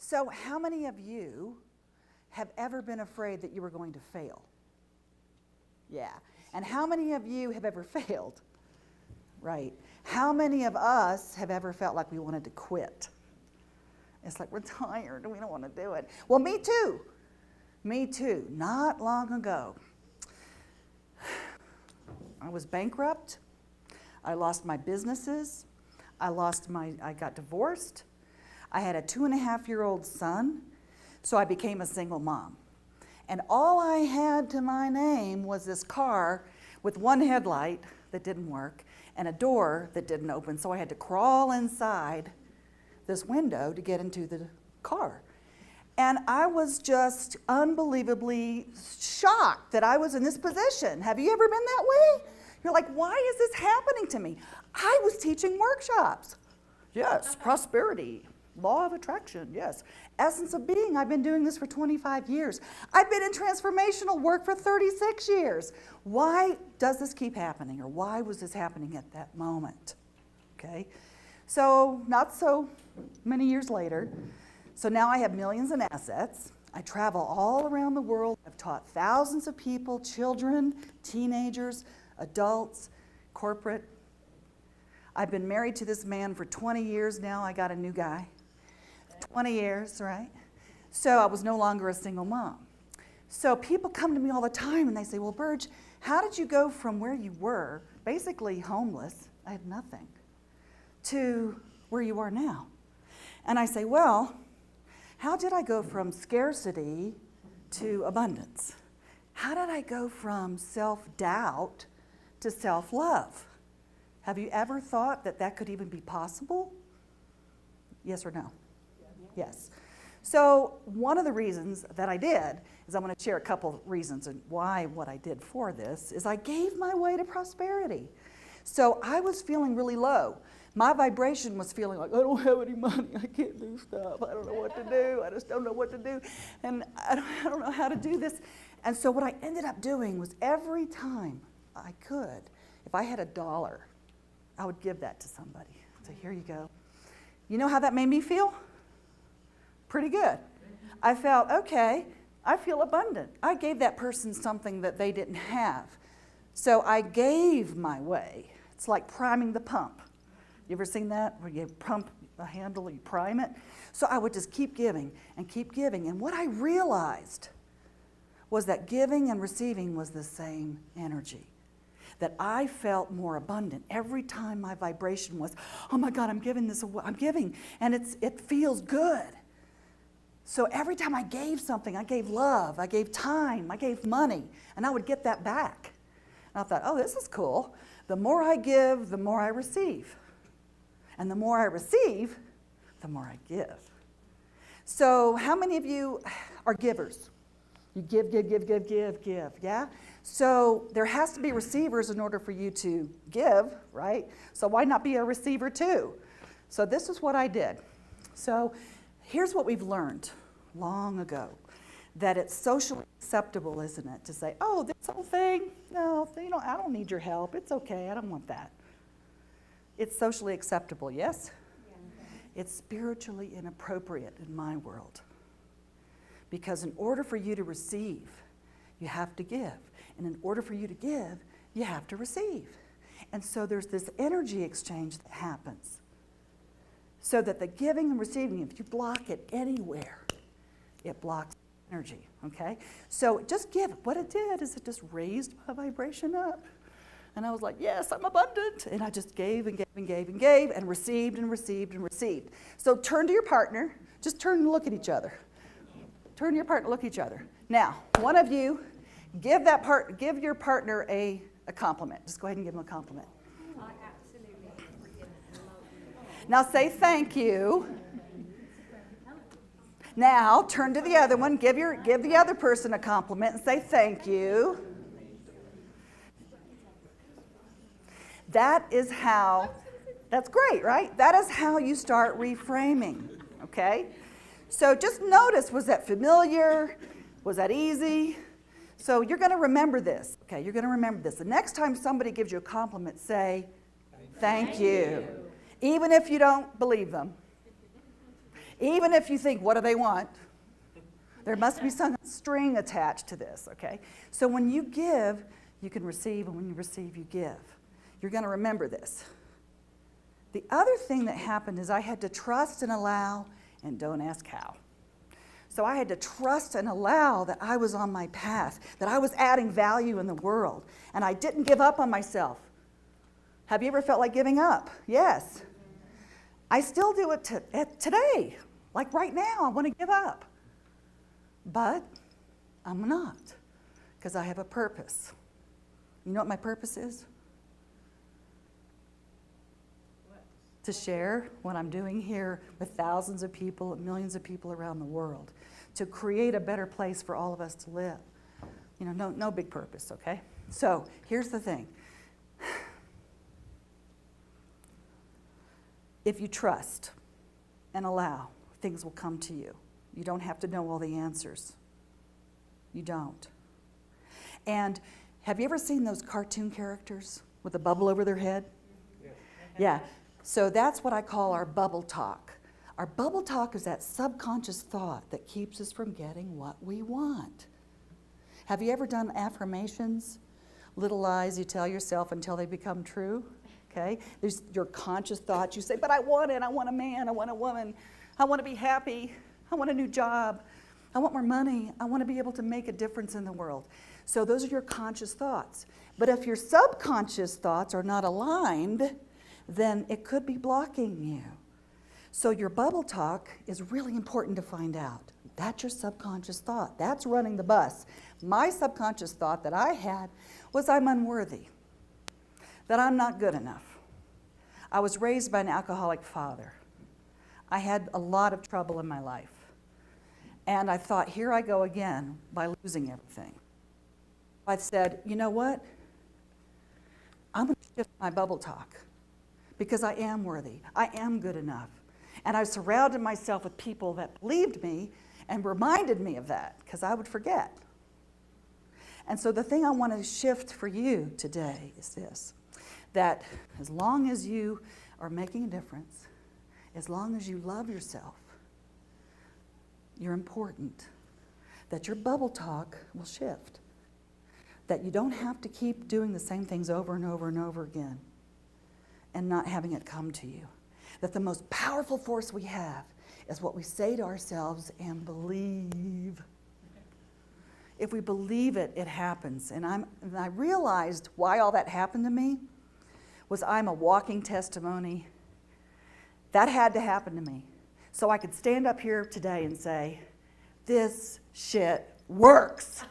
So how many of you have ever been afraid that you were going to fail? Yeah. And how many of you have ever failed? Right. How many of us have ever felt like we wanted to quit? It's like we're tired and we don't want to do it. Well, me too. Me too. Not long ago, I was bankrupt. I lost my businesses. I got divorced. I had a 2.5-year-old son, so I became a single mom. And all I had to my name was this car with one headlight that didn't work and a door that didn't open, so I had to crawl inside this window to get into the car. And I was just unbelievably shocked that I was in this position. Have you ever been that way? You're like, why is this happening to me? I was teaching workshops. Yes, prosperity, law of attraction, yes. Essence of being, I've been doing this for 25 years. I've been in transformational work for 36 years. Why does this keep happening? Or why was this happening at that moment? Okay, so not so many years later, so now I have millions in assets. I travel all around the world. I've taught thousands of people, children, teenagers, adults, corporate. I've been married to this man for 20 years now. I got a new guy. 20 years, right? So I was no longer a single mom. So people come to me all the time and they say, well, Burge, how did you go from where you were, basically homeless, I had nothing, to where you are now? And I say, well, how did I go from scarcity to abundance? How did I go from self-doubt to self-love? Have you ever thought that that could even be possible? Yes or no? Yes. So one of the reasons that I did is I'm going to share a couple reasons and why what I did for this is I gave my way to prosperity. So I was feeling really low. My vibration was feeling like, I don't have any money, I can't do stuff, I don't know what to do, I just don't know what to do, and I don't know how to do this. And so what I ended up doing was every time I could, if I had $1, I would give that to somebody. So here you go. You know how that made me feel? Pretty good. I felt, okay, I feel abundant. I gave that person something that they didn't have. So I gave my way. It's like priming the pump. You ever seen that? Where you pump a handle, you prime it? So I would just keep giving and keep giving. And what I realized was that giving and receiving was the same energy. That I felt more abundant every time my vibration was, oh my God, I'm giving this away. I'm giving, and it feels good. So every time I gave something, I gave love, I gave time, I gave money, and I would get that back. And I thought, oh, this is cool. The more I give, the more I receive. And the more I receive, the more I give. So how many of you are givers? You give, yeah? So there has to be receivers in order for you to give, right? So why not be a receiver too? So this is what I did. So here's what we've learned long ago, that it's socially acceptable, isn't it, to say, oh, this whole thing, no, I don't need your help. It's okay, I don't want that. It's socially acceptable, yes? Yeah. It's spiritually inappropriate in my world. Because in order for you to receive, you have to give. And in order for you to give, you have to receive. And so there's this energy exchange that happens. So that the giving and receiving, if you block it anywhere, it blocks energy, okay? So just give. What it did is it just raised my vibration up. And I was like, yes, I'm abundant. And I just gave and gave and gave and gave and received and received and received. So turn to your partner. Just turn and look at each other. Turn to your partner, look at each other. Now, one of you, give your partner a compliment. Just go ahead and give him a compliment. I absolutely. Now say thank you. Now turn to the other one. Give the other person a compliment and say thank you. That's great, right? That is how you start reframing, okay? So just notice, was that familiar? Was that easy? So you're going to remember this, okay? You're going to remember this. The next time somebody gives you a compliment, say, thank you. Even if you don't believe them. Even if you think, what do they want? There must be some string attached to this, okay? So when you give, you can receive, and when you receive, you give. You're going to remember this. The other thing that happened is I had to trust and allow, and don't ask how. So I had to trust and allow that I was on my path, that I was adding value in the world, and I didn't give up on myself. Have you ever felt like giving up? Yes. I still do it today. Like right now, I want to give up. But I'm not, because I have a purpose. You know what my purpose is? To share what I'm doing here with thousands of people and millions of people around the world, to create a better place for all of us to live. You know, no big purpose, okay? So here's the thing. If you trust and allow, things will come to you. You don't have to know all the answers. You don't. And have you ever seen those cartoon characters with a bubble over their head? Yeah. So that's what I call our bubble talk. Our bubble talk is that subconscious thought that keeps us from getting what we want. Have you ever done affirmations? Little lies you tell yourself until they become true. Okay? There's your conscious thoughts. You say, but I want it. I want a man. I want a woman. I want to be happy. I want a new job. I want more money. I want to be able to make a difference in the world. So those are your conscious thoughts. But if your subconscious thoughts are not aligned, then it could be blocking you. So your bubble talk is really important to find out. That's your subconscious thought. That's running the bus. My subconscious thought that I had was I'm unworthy, that I'm not good enough. I was raised by an alcoholic father. I had a lot of trouble in my life. And I thought, here I go again by losing everything. I said, you know what? I'm going to shift my bubble talk because I am worthy. I am good enough. And I surrounded myself with people that believed me and reminded me of that because I would forget. And so the thing I want to shift for you today is this, that as long as you are making a difference, as long as you love yourself, you're important, that your bubble talk will shift, that you don't have to keep doing the same things over and over and over again and not having it come to you, that the most powerful force we have is what we say to ourselves and believe. If we believe it, it happens. And I realized why all that happened to me was I'm a walking testimony. That had to happen to me. So I could stand up here today and say, this shit works.